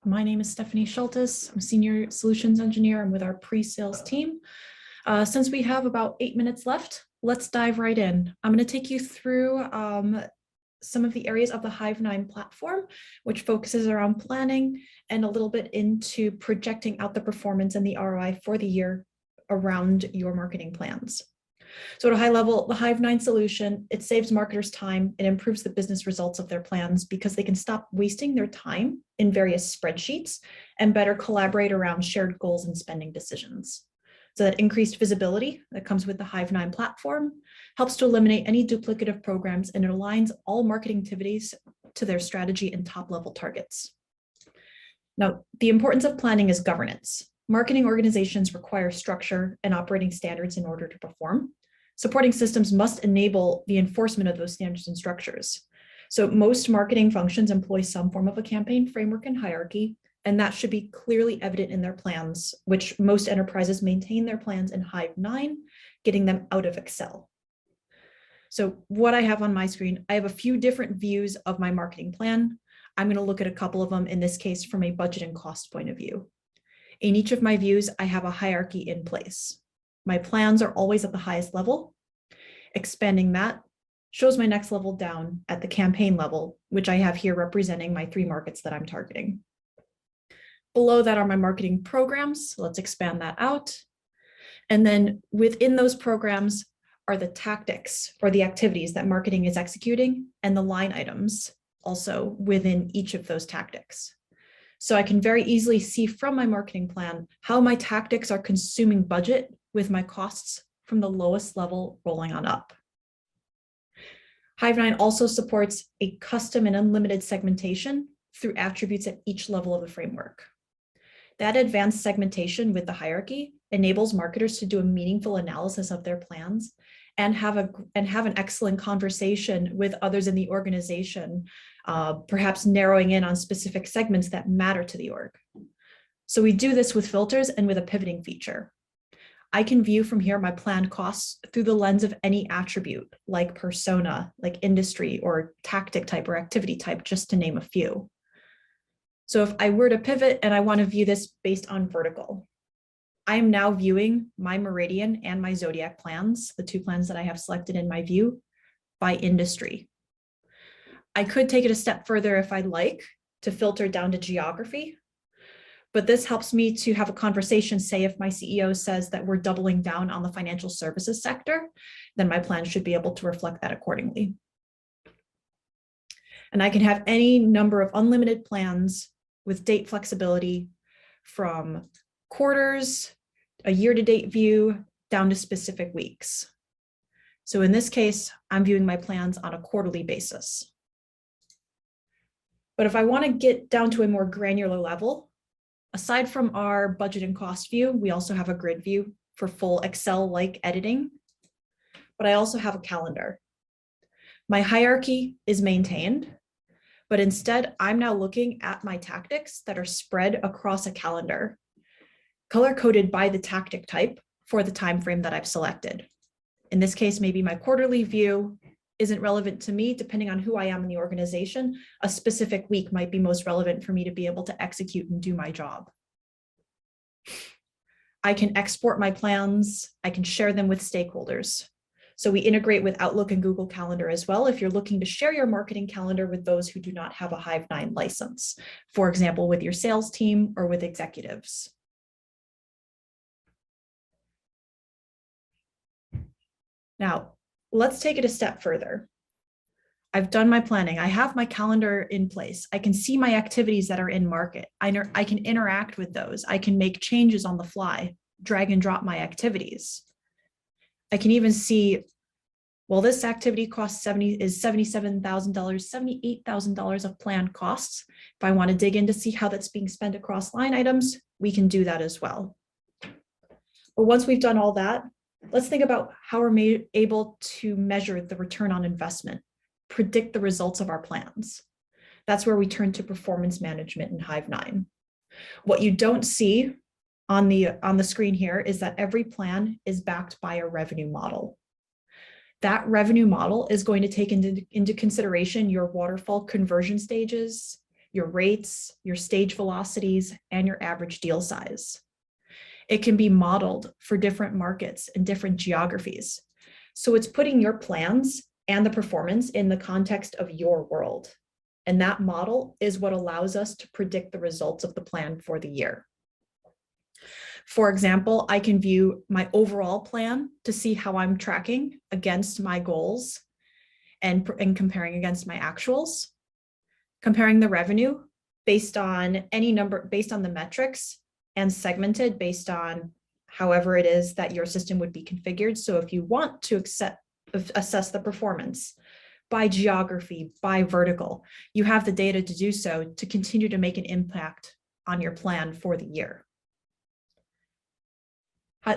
My name is Stephanie Schultes. I'm a senior solutions engineer. I'm with our pre-sales team. Since we have about 8 minutes left, let's dive right in. I'm going to take you through some of the areas of the Hive9 platform, which focuses around planning and a little bit into projecting out the performance and the ROI for the year around your marketing plans. So at a high level, the Hive9 solution, it saves marketers time and improves the business results of their plans because they can stop wasting their time in various spreadsheets and better collaborate around shared goals and spending decisions. So that increased visibility that comes with the Hive9 platform helps to eliminate any duplicative programs, and it aligns all marketing activities to their strategy and top level targets. Now, the importance of planning is governance. Marketing organizations require structure and operating standards in order to perform. Supporting systems must enable the enforcement of those standards and structures. So most marketing functions employ some form of a campaign framework and hierarchy, and that should be clearly evident in their plans, which most enterprises maintain their plans in Hive9, getting them out of Excel. So what I have on my screen, I have a few different views of my marketing plan. I'm going to look at a couple of them, in this case, from a budget and cost point of view. In each of my views, I have a hierarchy in place. My plans are always at the highest level. Expanding that shows my next level down at the campaign level, which I have here representing my 3 markets that I'm targeting. Below that are my marketing programs. Let's expand that out. And then within those programs are the tactics or the activities that marketing is executing and the line items also within each of those tactics. So I can very easily see from my marketing plan how my tactics are consuming budget with my costs from the lowest level rolling on up. Hive9 also supports a custom and unlimited segmentation through attributes at each level of the framework. That advanced segmentation with the hierarchy enables marketers to do a meaningful analysis of their plans and have an excellent conversation with others in the organization, perhaps narrowing in on specific segments that matter to the org. So we do this with filters and with a pivoting feature. I can view from here my planned costs through the lens of any attribute, like persona, like industry, or tactic type or activity type, just to name a few. So if I were to pivot and I want to view this based on vertical, I am now viewing my Meridian and my Zodiac plans, the 2 plans that I have selected in my view, by industry. I could take it a step further if I'd like to filter down to geography, but this helps me to have a conversation. Say if my CEO says that we're doubling down on the financial services sector, then my plan should be able to reflect that accordingly. And I can have any number of unlimited plans with date flexibility from quarters, a year-to-date view, down to specific weeks. So in this case, I'm viewing my plans on a quarterly basis. But if I want to get down to a more granular level, aside from our budget and cost view, we also have a grid view for full Excel-like editing, but I also have a calendar. My hierarchy is maintained, but instead I'm now looking at my tactics that are spread across a calendar, color-coded by the tactic type for the time frame that I've selected. In this case, maybe my quarterly view isn't relevant to me, depending on who I am in the organization. A specific week might be most relevant for me to be able to execute and do my job. I can export my plans. I can share them with stakeholders. So we integrate with Outlook and Google Calendar as well if you're looking to share your marketing calendar with those who do not have a Hive9 license, for example, with your sales team or with executives. Now, let's take it a step further. I've done my planning. I have my calendar in place. I can see my activities that are in market. I can interact with those. I can make changes on the fly, drag and drop my activities. I can even see, well, this activity costs $77,000, $78,000 of planned costs. If I want to dig in to see how that's being spent across line items, we can do that as well. But once we've done all that, let's think about how we're able to measure the return on investment, predict the results of our plans. That's where we turn to performance management in Hive9. What you don't see on the screen here is that every plan is backed by a revenue model. That revenue model is going to take into consideration your waterfall conversion stages, your rates, your stage velocities, and your average deal size. It can be modeled for different markets and different geographies. So it's putting your plans and the performance in the context of your world. And that model is what allows us to predict the results of the plan for the year. For example, I can view my overall plan to see how I'm tracking against my goals and comparing against my actuals, comparing the revenue based on any number, based on the metrics, and segmented based on however it is that your system would be configured. So if you want to assess the performance by geography, by vertical, you have the data to do so to continue to make an impact on your plan for the year.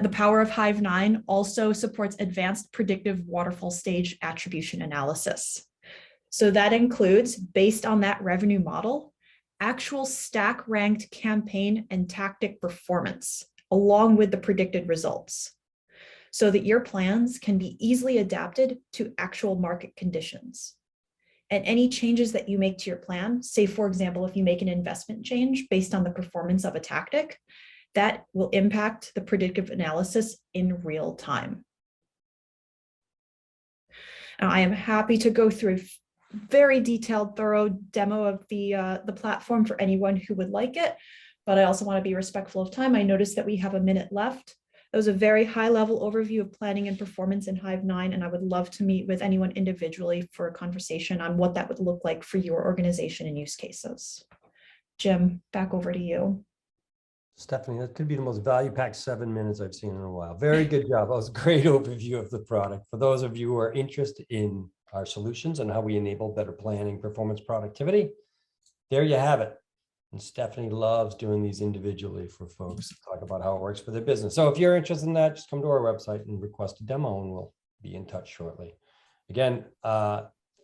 The power of Hive9 also supports advanced predictive waterfall stage attribution analysis. So that includes, based on that revenue model, actual stack ranked campaign and tactic performance, along with the predicted results, so that your plans can be easily adapted to actual market conditions. And any changes that you make to your plan, say, for example, if you make an investment change based on the performance of a tactic, that will impact the predictive analysis in real time. Now, I am happy to go through a very detailed, thorough demo of the platform for anyone who would like it, but I also want to be respectful of time. I noticed that we have a minute left. That was a very high-level overview of planning and performance in Hive9, and I would love to meet with anyone individually for a conversation on what that would look like for your organization and use cases. Jim, back over to you. Stephanie, that could be the most value-packed 7 minutes I've seen in a while. Very good job. That was a great overview of the product. For those of you who are interested in our solutions and how we enable better planning, performance, productivity, there you have it. And Stephanie loves doing these individually for folks to talk about how it works for their business. So if you're interested in that, just come to our website and request a demo, and we'll be in touch shortly. Again,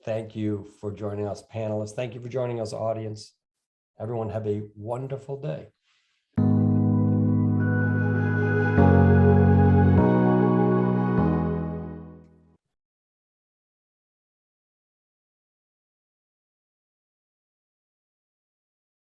thank you for joining us, panelists. Thank you for joining us, audience. Everyone have a wonderful day.